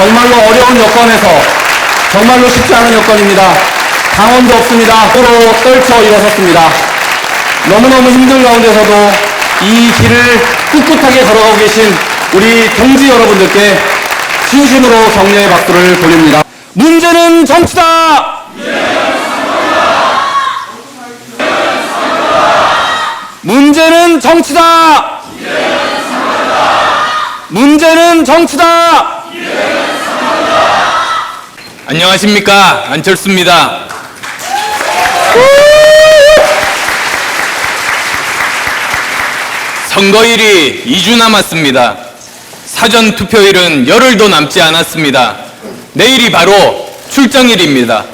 정말로 어려운 여건에서 정말로 쉽지 않은 여건입니다. 당원도 없습니다. 서로 떨쳐 일어섰습니다. 너무너무 힘든 가운데서도 이 길을 꿋꿋하게 걸어가고 계신 우리 동지 여러분들께 진심으로 격려의 박수를 돌립니다. 문제는 정치다! 문제는 정치다! 문제는 정치다! 안녕하십니까, 안철수입니다. 선거일이 2주 남았습니다. 사전 투표일은 열흘도 남지 않았습니다. 내일이 바로 출정일입니다.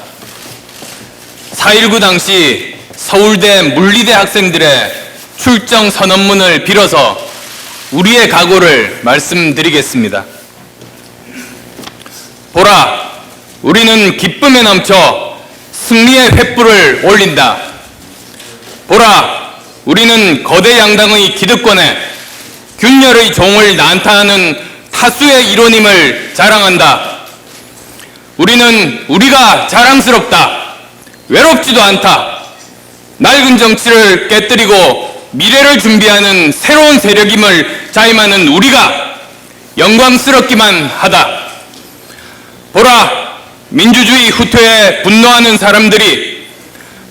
4.19 당시 서울대 물리대 학생들의 출정 선언문을 빌어서 우리의 각오를 말씀드리겠습니다. 보라, 우리는 기쁨에 넘쳐 승리의 횃불을 올린다. 보라, 우리는 거대 양당의 기득권에 균열의 종을 난타하는 타수의 일원임을 자랑한다. 우리는 우리가 자랑스럽다. 외롭지도 않다. 낡은 정치를 깨뜨리고 미래를 준비하는 새로운 세력임을 자임하는 우리가 영광스럽기만 하다. 보라, 민주주의 후퇴에 분노하는 사람들이,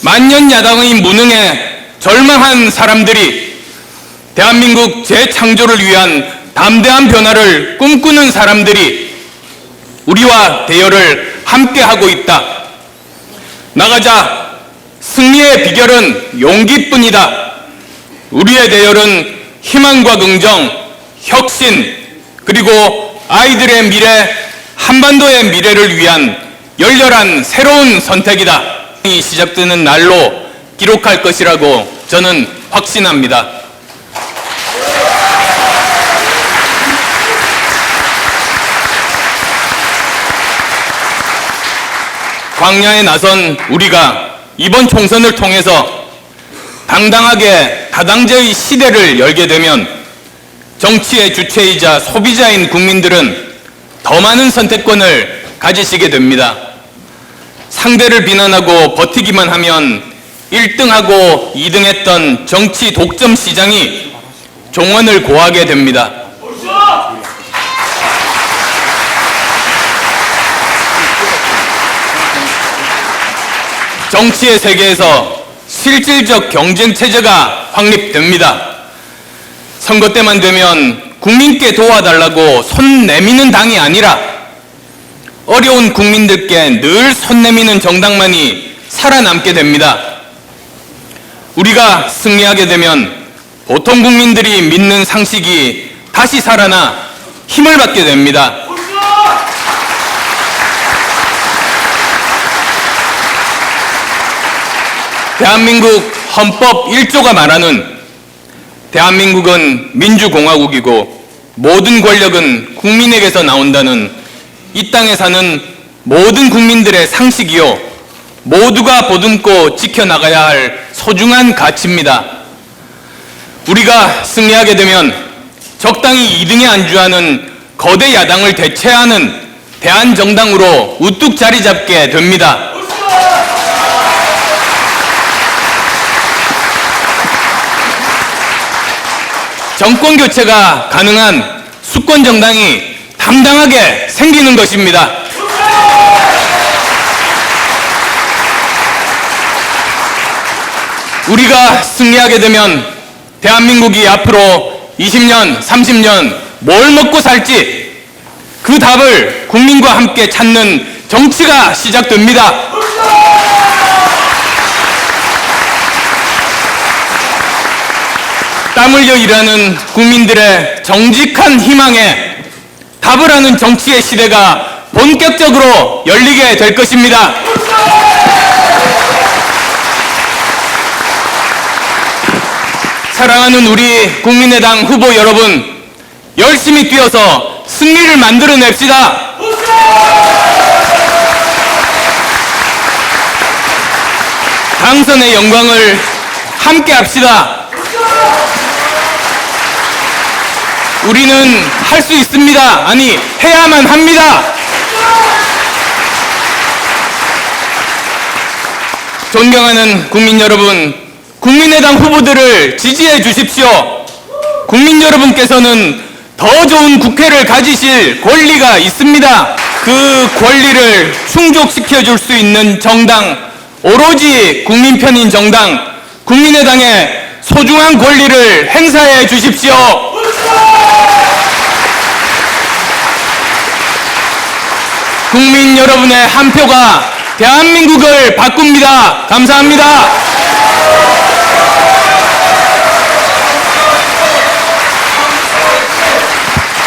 만년 야당의 무능에 절망한 사람들이, 대한민국 재창조를 위한 담대한 변화를 꿈꾸는 사람들이 우리와 대열을 함께하고 있다. 나가자. 승리의 비결은 용기뿐이다. 우리의 대열은 희망과 긍정, 혁신, 그리고 아이들의 미래, 한반도의 미래를 위한 열렬한 새로운 선택이다. 시작되는 날로 기록할 것이라고 저는 확신합니다. 광야에 나선 우리가 이번 총선을 통해서 당당하게 다당제의 시대를 열게 되면 정치의 주체이자 소비자인 국민들은 더 많은 선택권을 가지시게 됩니다. 상대를 비난하고 버티기만 하면 1등하고 2등했던 정치 독점 시장이 종언을 고하게 됩니다. 정치의 세계에서 실질적 경쟁 체제가 확립됩니다. 선거 때만 되면 국민께 도와달라고 손 내미는 당이 아니라 어려운 국민들께 늘 손 내미는 정당만이 살아남게 됩니다. 우리가 승리하게 되면 보통 국민들이 믿는 상식이 다시 살아나 힘을 받게 됩니다. 대한민국 헌법 1조가 말하는 대한민국은 민주공화국이고 모든 권력은 국민에게서 나온다는 이 땅에 사는 모든 국민들의 상식이요, 모두가 보듬고 지켜나가야 할 소중한 가치입니다. 우리가 승리하게 되면 적당히 2등에 안주하는 거대 야당을 대체하는 대한정당으로 우뚝 자리 잡게 됩니다. 정권 교체가 가능한 수권 정당이 당당하게 생기는 것입니다. 우리가 승리하게 되면 대한민국이 앞으로 20년, 30년 뭘 먹고 살지 그 답을 국민과 함께 찾는 정치가 시작됩니다. 땀 흘려 일하는 국민들의 정직한 희망에 답을 하는 정치의 시대가 본격적으로 열리게 될 것입니다. 사랑하는 우리 국민의당 후보 여러분, 열심히 뛰어서 승리를 만들어냅시다. 당선의 영광을 함께 합시다. 우리는 할 수 있습니다. 아니, 해야만 합니다. 존경하는 국민 여러분, 국민의당 후보들을 지지해 주십시오. 국민 여러분께서는 더 좋은 국회를 가지실 권리가 있습니다. 그 권리를 충족시켜 줄 수 있는 정당, 오로지 국민 편인 정당, 국민의당의 소중한 권리를 행사해 주십시오. 국민 여러분의 한 표가 대한민국을 바꿉니다. 감사합니다.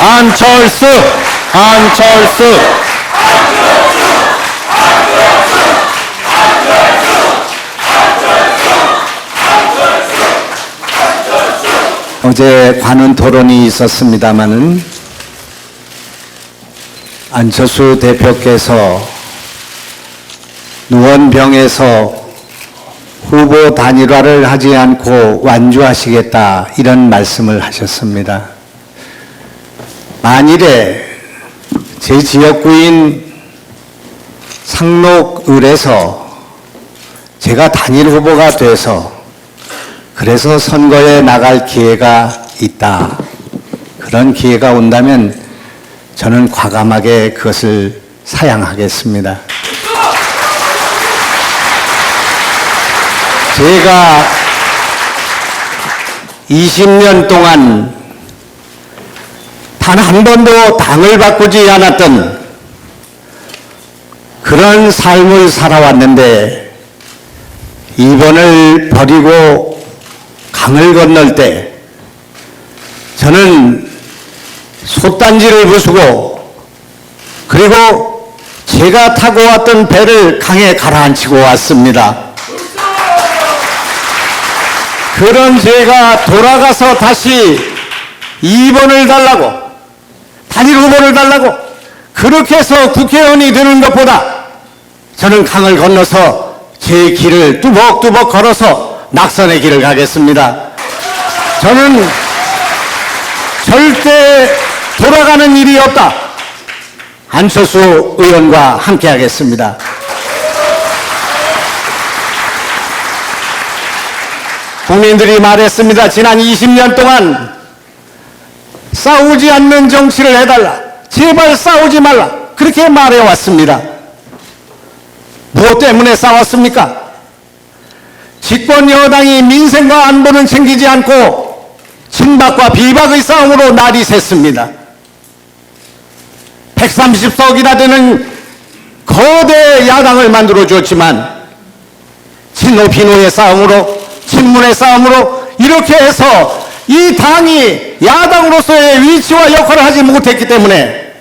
안철수, 안철수. 어제 관훈 토론이 있었습니다마는 안철수 대표께서 누원병에서 후보 단일화를 하지 않고 완주하시겠다 이런 말씀을 하셨습니다. 만일에 제 지역구인 상록을에서 제가 단일 후보가 돼서 그래서 선거에 나갈 기회가 있다. 그런 기회가 온다면 저는 과감하게 그것을 사양하겠습니다. 제가 20년 동안 단 한 번도 당을 바꾸지 않았던 그런 삶을 살아왔는데 이번을 버리고 강을 건널 때 저는 솥단지를 부수고 그리고 제가 타고 왔던 배를 강에 가라앉히고 왔습니다. 그런 제가 돌아가서 다시 2번을 달라고 단일 후보를 달라고 그렇게 해서 국회의원이 되는 것보다 저는 강을 건너서 제 길을 뚜벅뚜벅 걸어서 낙선의 길을 가겠습니다. 저는 절대 돌아가는 일이 없다. 안철수 의원과 함께 하겠습니다. 국민들이 말했습니다. 지난 20년 동안 싸우지 않는 정치를 해달라. 제발 싸우지 말라. 그렇게 말해왔습니다. 무엇 때문에 싸웠습니까? 집권 여당이 민생과 안보는 챙기지 않고 친박과 비박의 싸움으로 날이 샜습니다. 130석이나 되는 거대 야당을 만들어줬지만 친노 비노의 싸움으로 친문의 싸움으로 이렇게 해서 이 당이 야당으로서의 위치와 역할을 하지 못했기 때문에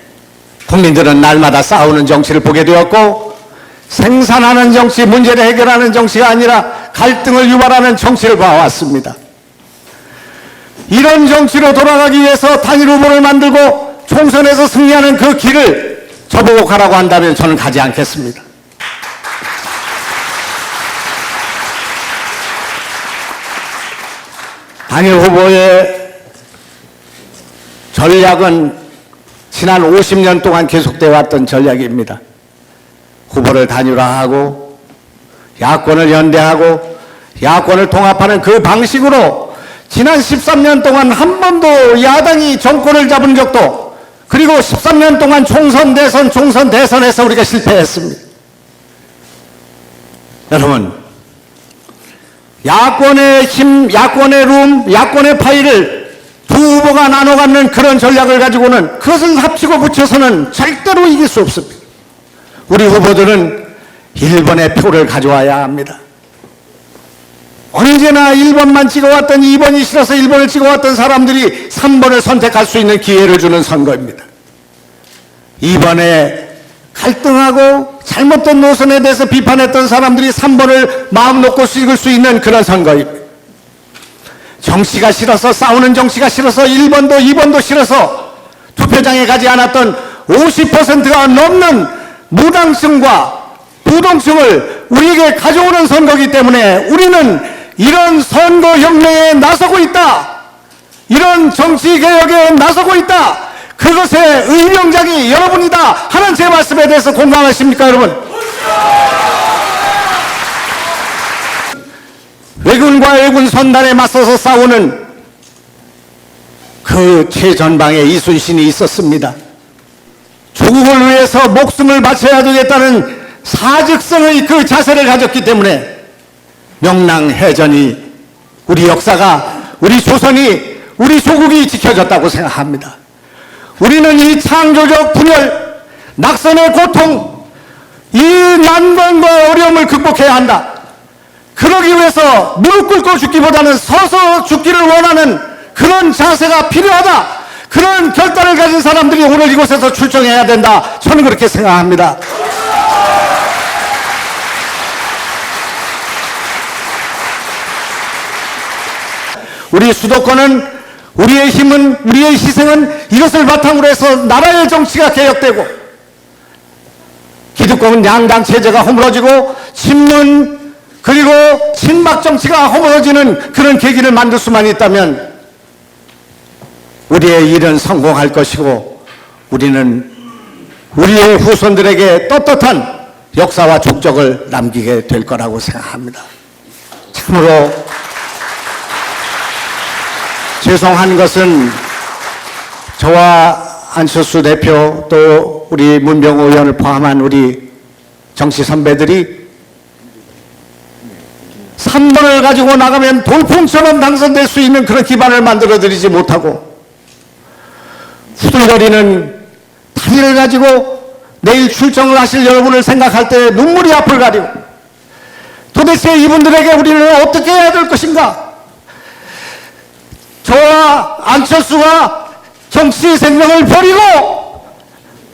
국민들은 날마다 싸우는 정치를 보게 되었고 생산하는 정치, 문제를 해결하는 정치가 아니라 갈등을 유발하는 정치를 봐왔습니다. 이런 정치로 돌아가기 위해서 단일 후보를 만들고 총선에서 승리하는 그 길을 저보고 가라고 한다면 저는 가지 않겠습니다. 단일 후보의 전략은 지난 50년 동안 계속되어 왔던 전략입니다. 후보를 단일화하고 야권을 연대하고 야권을 통합하는 그 방식으로 지난 13년 동안 한 번도 야당이 정권을 잡은 적도 그리고 13년 동안 총선 대선에서 우리가 실패했습니다. 여러분, 야권의 힘, 야권의 룸, 야권의 파이를 두 후보가 나눠 갖는 그런 전략을 가지고는 그것을 합치고 붙여서는 절대로 이길 수 없습니다. 우리 후보들은 1번의 표를 가져와야 합니다. 언제나 1번만 찍어왔던 2번이 싫어서 1번을 찍어왔던 사람들이 3번을 선택할 수 있는 기회를 주는 선거입니다. 이번에 갈등하고 잘못된 노선에 대해서 비판했던 사람들이 3번을 마음 놓고 찍을 수 있는 그런 선거입니다. 정치가 싫어서 싸우는 정치가 싫어서 1번도 2번도 싫어서 투표장에 가지 않았던 50%가 넘는 무당층과 부동층을 우리에게 가져오는 선거이기 때문에 우리는 이런 선거혁명에 나서고 있다. 이런 정치개혁에 나서고 있다. 그것의 의명장이 여러분이다 하는 제 말씀에 대해서 공감하십니까, 여러분? 왜군과 왜군 선단에 맞서서 싸우는 그 최전방에 이순신이 있었습니다. 조국을 위해서 목숨을 바쳐야 되겠다는 사직성의 그 자세를 가졌기 때문에 명랑해전이 우리 역사가, 우리 조선이, 우리 조국이 지켜졌다고 생각합니다. 우리는 이 창조적 분열, 낙선의 고통, 이 난관과 어려움을 극복해야 한다. 그러기 위해서 무릎 꿇고 죽기보다는 서서 죽기를 원하는 그런 자세가 필요하다. 그런 결단을 가진 사람들이 오늘 이곳에서 출정해야 된다. 저는 그렇게 생각합니다. 우리 수도권은, 우리의 힘은, 우리의 희생은 이것을 바탕으로 해서 나라의 정치가 개혁되고 기득권 양당 체제가 허물어지고 친문 그리고 친박 정치가 허물어지는 그런 계기를 만들 수만 있다면 우리의 일은 성공할 것이고 우리는 우리의 후손들에게 떳떳한 역사와 족적을 남기게 될 거라고 생각합니다. 참으로 죄송한 것은 저와 안철수 대표 또 우리 문병호 의원을 포함한 우리 정치 선배들이 3번을 가지고 나가면 돌풍처럼 당선될 수 있는 그런 기반을 만들어드리지 못하고 후들거리는 단일을 가지고 내일 출정을 하실 여러분을 생각할 때 눈물이 앞을 가리고 도대체 이분들에게 우리는 어떻게 해야 될 것인가? 저와 안철수가 정치 생명을 버리고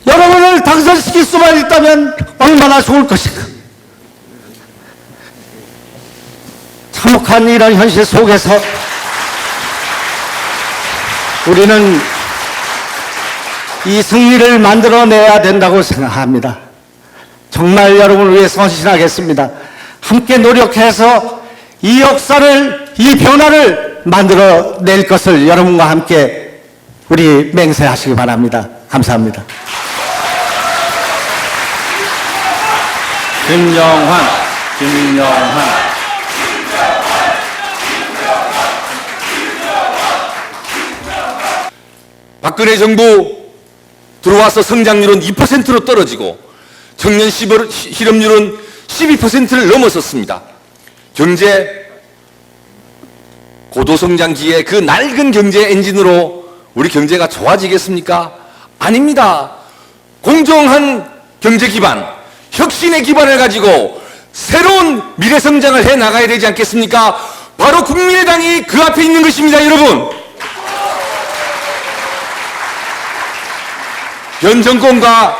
여러분을 당선시킬 수만 있다면 얼마나 좋을 것인가? 참혹한 이런 현실 속에서 우리는 이 승리를 만들어내야 된다고 생각합니다. 정말 여러분을 위해서 헌신하겠습니다. 함께 노력해서 이 역사를, 이 변화를 만들어낼 것을 여러분과 함께 우리 맹세하시기 바랍니다. 감사합니다. 김영환. 박근혜 정부 들어와서 성장률은 2%로 떨어지고 청년 실업률은 12%를 넘어섰습니다. 경제 고도성장기에 그 낡은 경제 엔진으로 우리 경제가 좋아지겠습니까? 아닙니다. 공정한 경제 기반, 혁신의 기반을 가지고 새로운 미래 성장을 해 나가야 되지 않겠습니까? 바로 국민의당이 그 앞에 있는 것입니다, 여러분. 현 정권과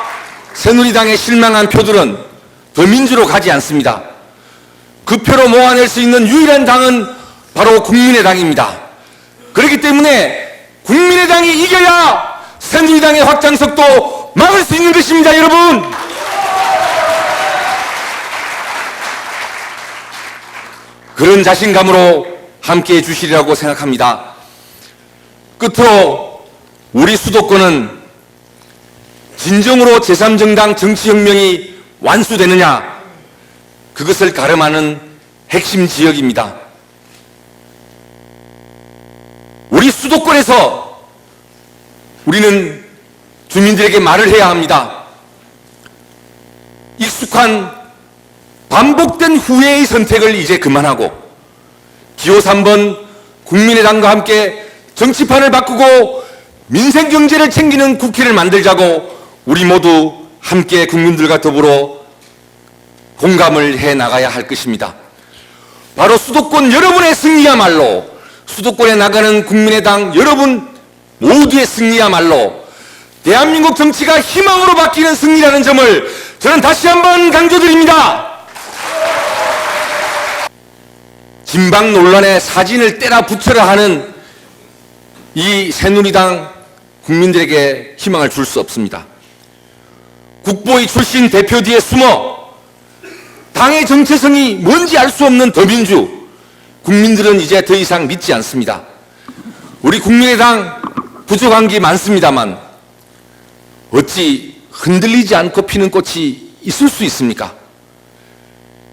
새누리당에 실망한 표들은 더민주로 가지 않습니다. 그 표로 모아낼 수 있는 유일한 당은 바로 국민의당입니다. 그렇기 때문에 국민의당이 이겨야 새누리당의 확장석도 막을 수 있는 것입니다, 여러분. 그런 자신감으로 함께해 주시리라고 생각합니다. 끝으로 우리 수도권은 진정으로 제3정당 정치혁명이 완수되느냐, 그것을 가름하는 핵심 지역입니다. 우리 수도권에서 우리는 주민들에게 말을 해야 합니다. 익숙한 반복된 후회의 선택을 이제 그만하고 기호 3번 국민의당과 함께 정치판을 바꾸고 민생경제를 챙기는 국회를 만들자고 우리 모두 함께 국민들과 더불어 공감을 해 나가야 할 것입니다. 바로 수도권 여러분의 승리야말로, 수도권에 나가는 국민의당 여러분 모두의 승리야말로 대한민국 정치가 희망으로 바뀌는 승리라는 점을 저는 다시 한번 강조드립니다. 진방 논란에 사진을 때라 붙여라 하는 이 새누리당 국민들에게 희망을 줄 수 없습니다. 국보위 출신 대표 뒤에 숨어 당의 정체성이 뭔지 알 수 없는 더민주, 국민들은 이제 더 이상 믿지 않습니다. 우리 국민의당 부족한 게 많습니다만 어찌 흔들리지 않고 피는 꽃이 있을 수 있습니까?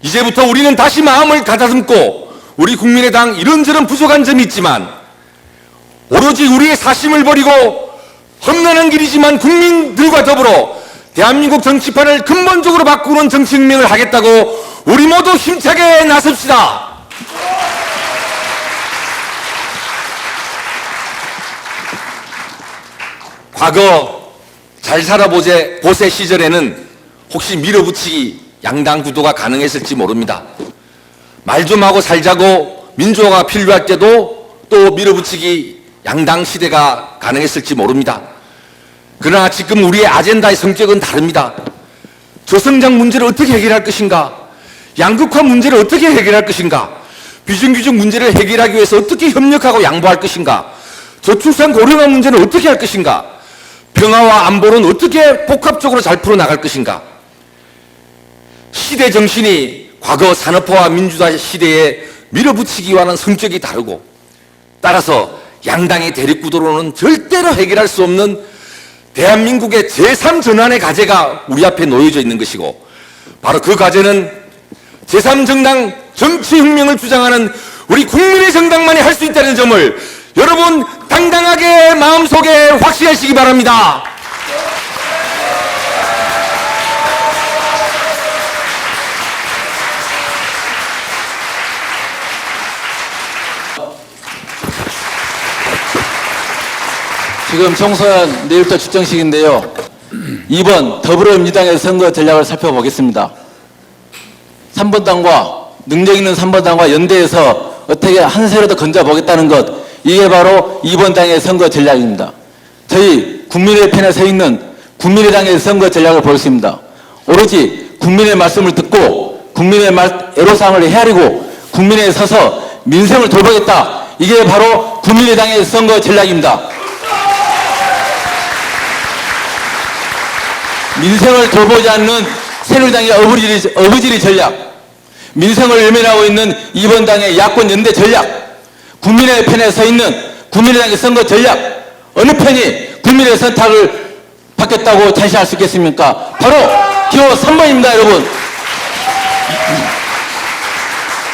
이제부터 우리는 다시 마음을 가다듬고 우리 국민의당 이런저런 부족한 점이 있지만 오로지 우리의 사심을 버리고 험난한 길이지만 국민들과 더불어 대한민국 정치판을 근본적으로 바꾸는 정치혁명을 하겠다고 우리 모두 힘차게 나섭시다. 과거 잘 살아보세 시절에는 혹시 밀어붙이기 양당 구도가 가능했을지 모릅니다. 말 좀 하고 살자고 민주화가 필요할 때도 또 밀어붙이기 양당 시대가 가능했을지 모릅니다. 그러나 지금 우리의 아젠다의 성격은 다릅니다. 저성장 문제를 어떻게 해결할 것인가? 양극화 문제를 어떻게 해결할 것인가? 비정규직 문제를 해결하기 위해서 어떻게 협력하고 양보할 것인가? 저출산 고령화 문제는 어떻게 할 것인가? 평화와 안보는 어떻게 복합적으로 잘 풀어나갈 것인가? 시대 정신이 과거 산업화와 민주화 시대에 밀어붙이기와는 성격이 다르고 따라서 양당의 대립구도로는 절대로 해결할 수 없는 대한민국의 제3전환의 과제가 우리 앞에 놓여져 있는 것이고 바로 그 과제는 제3정당 정치혁명을 주장하는 우리 국민의 정당만이 할 수 있다는 점을 여러분 당당하게 마음속에 확신하시기 바랍니다. 지금 총선 내일부터 추정식인데요. 이번 더불어민주당의 선거 전략을 살펴보겠습니다. 3번 당과 능력 있는 3번 당과 연대해서 어떻게 한 세라도 건져보겠다는 것, 이게 바로 2번 당의 선거 전략입니다. 저희 국민의 편에 서 있는 국민의당의 선거 전략을 보겠습니다. 오로지 국민의 말씀을 듣고 국민의 애로사항을 헤아리고 국민에 서서 민생을 돌보겠다. 이게 바로 국민의당의 선거 전략입니다. 민생을 돌보지 않는 새누리당의 어부지리 전략, 민생을 외면하고 있는 2번 당의 야권 연대 전략, 국민의 편에 서 있는 국민의당의 선거 전략, 어느 편이 국민의 선택을 받겠다고 자시할 수 있겠습니까? 바로 기호 3번입니다, 여러분.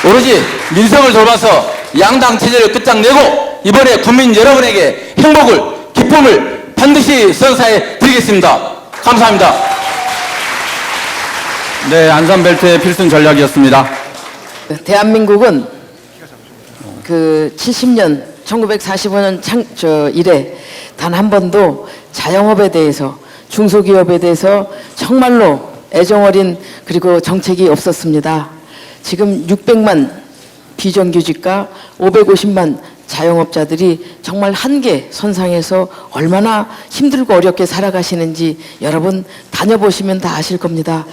오로지 민생을 돌봐서 양당 체제를 끝장내고 이번에 국민 여러분에게 행복을, 기쁨을 반드시 선사해 드리겠습니다. 감사합니다. 네, 안산벨트의 필승 전략이었습니다. 대한민국은 그 70년 1945년 이래 단 한 번도 자영업에 대해서 중소기업에 대해서 정말로 애정어린 그리고 정책이 없었습니다. 지금 600만 비정규직과 550만 자영업자들이 정말 한계 선상에서 얼마나 힘들고 어렵게 살아가시는지 여러분 다녀보시면 다 아실 겁니다.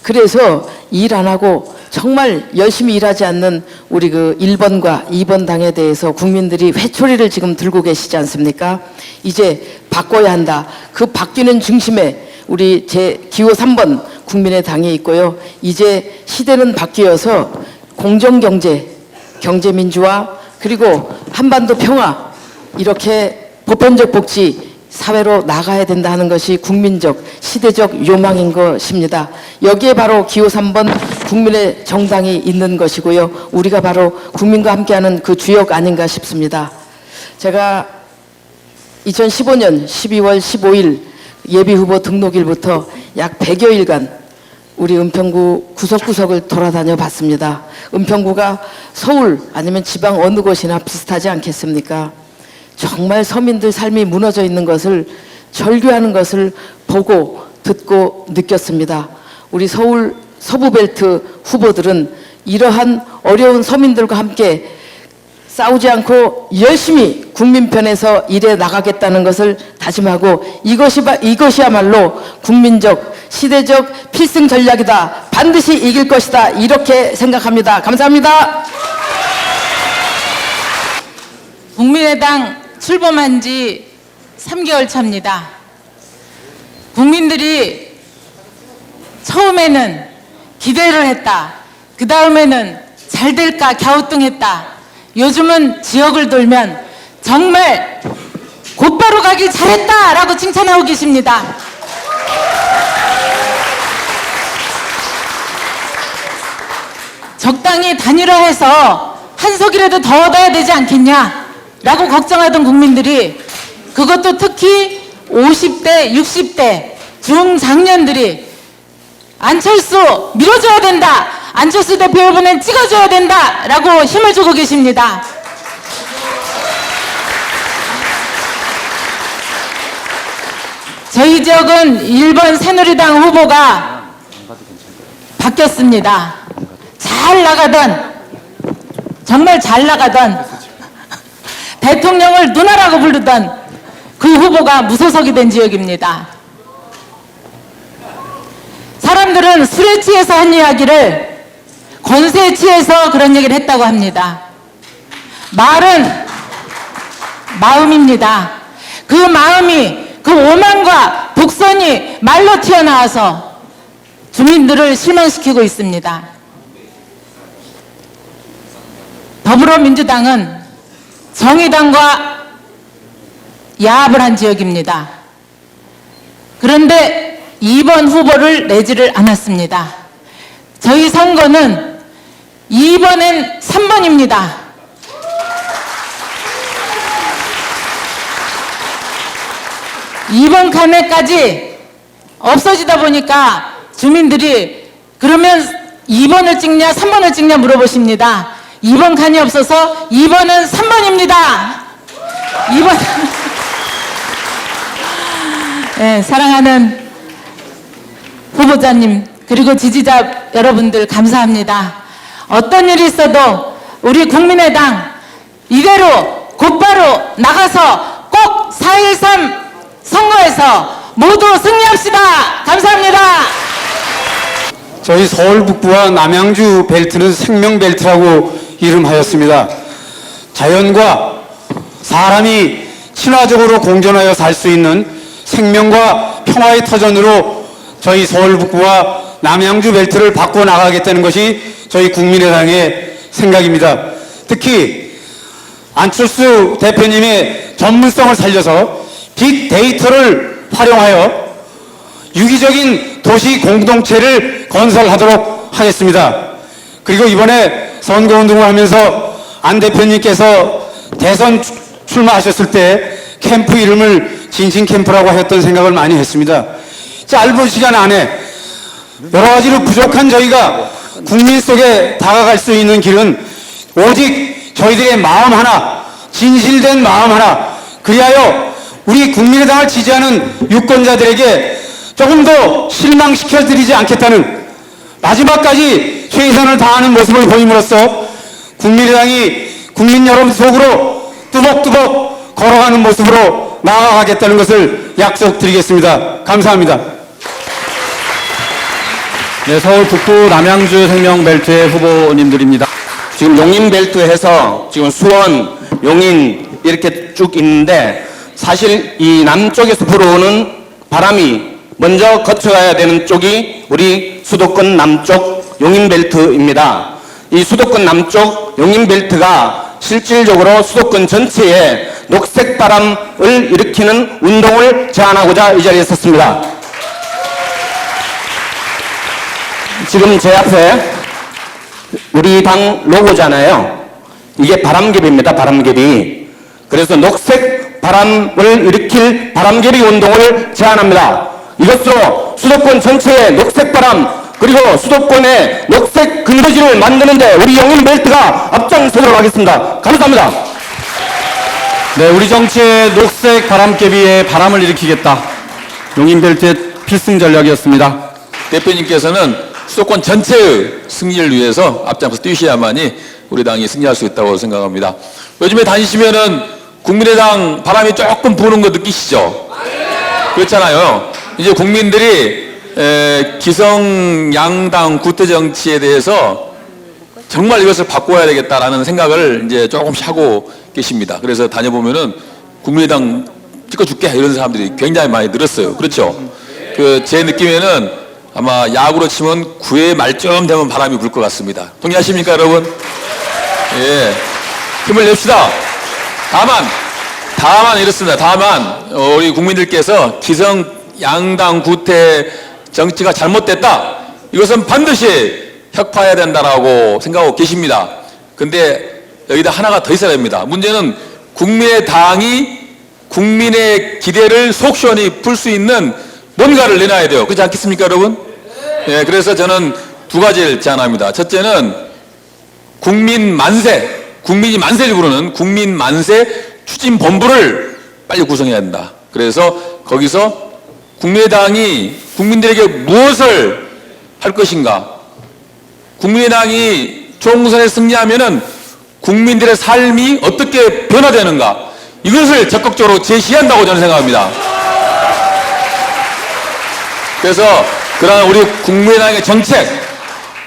그래서 일 안 하고 정말 열심히 일하지 않는 우리 그 1번과 2번 당에 대해서 국민들이 회초리를 지금 들고 계시지 않습니까? 이제 바꿔야 한다. 그 바뀌는 중심에 우리 기호 3번 국민의 당이 있고요. 이제 시대는 바뀌어서 공정경제, 경제민주화, 그리고 한반도 평화, 이렇게 보편적 복지 사회로 나가야 된다 하는 것이 국민적, 시대적 요망인 것입니다. 여기에 바로 기호 3번 국민의 정당이 있는 것이고요. 우리가 바로 국민과 함께하는 그 주역 아닌가 싶습니다. 제가 2015년 12월 15일 예비후보 등록일부터 약 100여일간 우리 은평구 구석구석을 돌아다녀 봤습니다. 은평구가 서울 아니면 지방 어느 곳이나 비슷하지 않겠습니까? 정말 서민들 삶이 무너져 있는 것을, 절규하는 것을 보고 듣고 느꼈습니다. 우리 서울 서부벨트 후보들은 이러한 어려운 서민들과 함께 싸우지 않고 열심히 국민 편에서 일해 나가겠다는 것을 다짐하고 이것이야말로 국민적, 시대적 필승 전략이다. 반드시 이길 것이다. 이렇게 생각합니다. 감사합니다. 국민의당 출범한 지 3개월 차입니다. 국민들이 처음에는 기대를 했다. 그 다음에는 잘 될까 갸우뚱했다. 요즘은 지역을 돌면 정말 곧바로 가길 잘했다 라고 칭찬하고 계십니다. 적당히 단일화해서 한 석이라도 더 얻어야 되지 않겠냐라고 걱정하던 국민들이, 그것도 특히 50대, 60대 중장년들이 안철수 밀어줘야 된다, 안철수 대표 이번엔 찍어줘야 된다라고 힘을 주고 계십니다. 저희 지역은 1번 새누리당 후보가 바뀌었습니다. 잘 나가던, 정말 잘 나가던, 대통령을 누나라고 부르던 그 후보가 무소속이 된 지역입니다. 사람들은 술에 취해서 한 이야기를 권세에 취해서 그런 얘기를 했다고 합니다. 말은 마음입니다. 그 마음이, 그 오만과 독선이 말로 튀어나와서 주민들을 실망시키고 있습니다. 더불어민주당은 정의당과 야합을 한 지역입니다. 그런데 2번 후보를 내지를 않았습니다. 저희 선거는 2번엔 3번입니다. 이번 칸에까지 없어지다 보니까 주민들이 그러면 2번을 찍냐 3번을 찍냐 물어보십니다. 2번 칸이 없어서 2번은 3번입니다. 2번 네, 사랑하는 후보자님 그리고 지지자 여러분들 감사합니다. 어떤 일이 있어도 우리 국민의당 이대로 곧바로 나가서 꼭 4.13 선거에서 모두 승리합시다. 감사합니다. 저희 서울 북부와 남양주 벨트는 생명벨트라고 이름하였습니다. 자연과 사람이 친화적으로 공존하여 살 수 있는 생명과 평화의 터전으로 저희 서울 북부와 남양주 벨트를 바꿔나가겠다는 것이 저희 국민의당의 생각입니다. 특히 안철수 대표님의 전문성을 살려서 빅데이터를 활용하여 유기적인 도시 공동체를 건설하도록 하겠습니다. 그리고 이번에 선거운동을 하면서 안 대표님께서 대선 출마하셨을 때 캠프 이름을 진신캠프라고 하였던 생각을 많이 했습니다. 짧은 시간 안에 여러 가지로 부족한 저희가 국민 속에 다가갈 수 있는 길은 오직 저희들의 마음 하나, 진실된 마음 하나, 그리하여 우리 국민의당을 지지하는 유권자들에게 조금 더 실망시켜드리지 않겠다는 마지막까지 최선을 다하는 모습을 보임으로써 국민의당이 국민 여러분 속으로 뚜벅뚜벅 걸어가는 모습으로 나아가겠다는 것을 약속드리겠습니다. 감사합니다. 네, 서울 북부 남양주 생명벨트의 후보님들입니다. 지금 용인벨트에서 지금 수원, 용인 이렇게 쭉 있는데 사실 이 남쪽에서 불어오는 바람이 먼저 거쳐가야 되는 쪽이 우리 수도권 남쪽 용인벨트입니다. 이 수도권 남쪽 용인벨트가 실질적으로 수도권 전체에 녹색 바람을 일으키는 운동을 제안하고자 이 자리에 섰습니다. 지금 제 앞에 우리 당 로고잖아요. 이게 바람개비입니다. 바람개비. 그래서 녹색 바람을 일으킬 바람개비 운동을 제안합니다. 이것으로 수도권 전체의 녹색 바람 그리고 수도권의 녹색 근거지를 만드는데 우리 용인벨트가 앞장서도록 하겠습니다. 감사합니다. 네, 우리 정치의 녹색 바람개비에 바람을 일으키겠다. 용인벨트의 필승 전략이었습니다. 대표님께서는 수도권 전체의 승리를 위해서 앞장서 뛰셔야만이 우리 당이 승리할 수 있다고 생각합니다. 요즘에 다니시면은 국민의당 바람이 조금 부는 거 느끼시죠? 그렇잖아요. 이제 국민들이 기성 양당 구태 정치에 대해서 정말 이것을 바꿔야 되겠다라는 생각을 이제 조금씩 하고 계십니다. 그래서 다녀보면은 국민의당 찍어줄게 이런 사람들이 굉장히 많이 늘었어요. 그렇죠? 제 느낌에는 아마 야구로 치면 9회 말쯤 되면 바람이 불 것 같습니다. 동의하십니까, 여러분? 예. 힘을 냅시다. 다만 이렇습니다. 다만 우리 국민들께서 기성 양당 구태 정치가 잘못됐다. 이것은 반드시 혁파해야 된다라고 생각하고 계십니다. 근데 여기다 하나가 더 있어야 됩니다. 문제는 국민의당이 국민의 기대를 속 시원히 풀 수 있는 뭔가를 내놔야 돼요. 그렇지 않겠습니까, 여러분? 예, 그래서 저는 두 가지를 제안합니다. 첫째는 국민 만세, 국민이 만세를 부르는 국민 만세 추진본부를 빨리 구성해야 된다. 그래서 거기서 국민의당이 국민들에게 무엇을 할 것인가, 국민의당이 총선에 승리하면은 국민들의 삶이 어떻게 변화되는가, 이것을 적극적으로 제시한다고 저는 생각합니다. 그래서 그러한 우리 국민의당의 정책,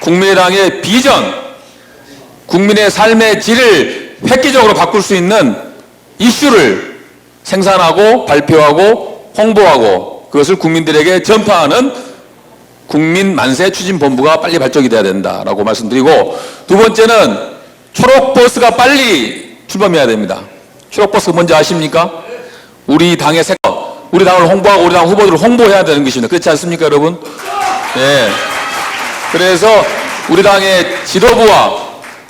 국민의당의 비전, 국민의 삶의 질을 획기적으로 바꿀 수 있는 이슈를 생산하고 발표하고 홍보하고 그것을 국민들에게 전파하는 국민 만세 추진본부가 빨리 발족이 돼야 된다라고 말씀드리고, 두 번째는 초록버스가 빨리 출범해야 됩니다. 초록버스가 뭔지 아십니까? 우리 당의 색깔, 우리 당을 홍보하고 우리 당 후보들을 홍보해야 되는 것입니다. 그렇지 않습니까, 여러분? 예. 그래서 우리 당의 지도부와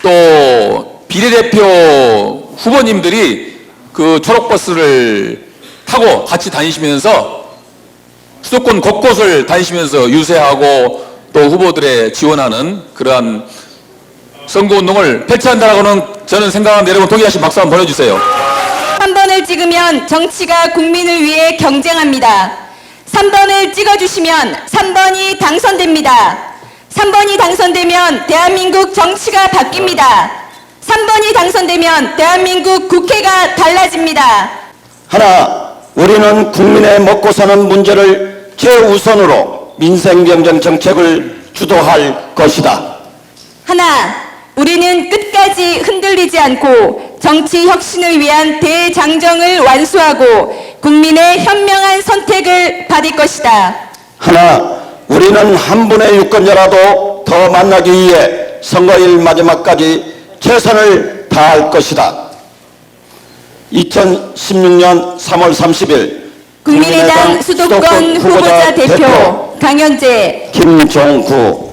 또 비례대표 후보님들이 그 초록버스를 타고 같이 다니시면서 수도권 곳곳을 다니시면서 유세하고 또 후보들의 지원하는 그러한 선거운동을 펼쳐야 한다라고는 저는 생각하는데, 여러분 동의하시면 박수 한번 보내주세요. 3번을 찍으면 정치가 국민을 위해 경쟁합니다. 3번을 찍어주시면 3번이 당선됩니다. 3번이 당선되면 대한민국 정치가 바뀝니다. 3번이 당선되면 대한민국 국회가 달라집니다. 하나, 우리는 국민의 먹고 사는 문제를 최우선으로 민생경제 정책을 주도할 것이다. 하나, 우리는 끝까지 흔들리지 않고 정치 혁신을 위한 대장정을 완수하고 국민의 현명한 선택을 받을 것이다. 하나, 우리는 한 분의 유권자라도 더 만나기 위해 선거일 마지막까지 최선을 다할 것이다. 2016년 3월 30일 국민의당 수도권 후보자 대표 강현재 김종구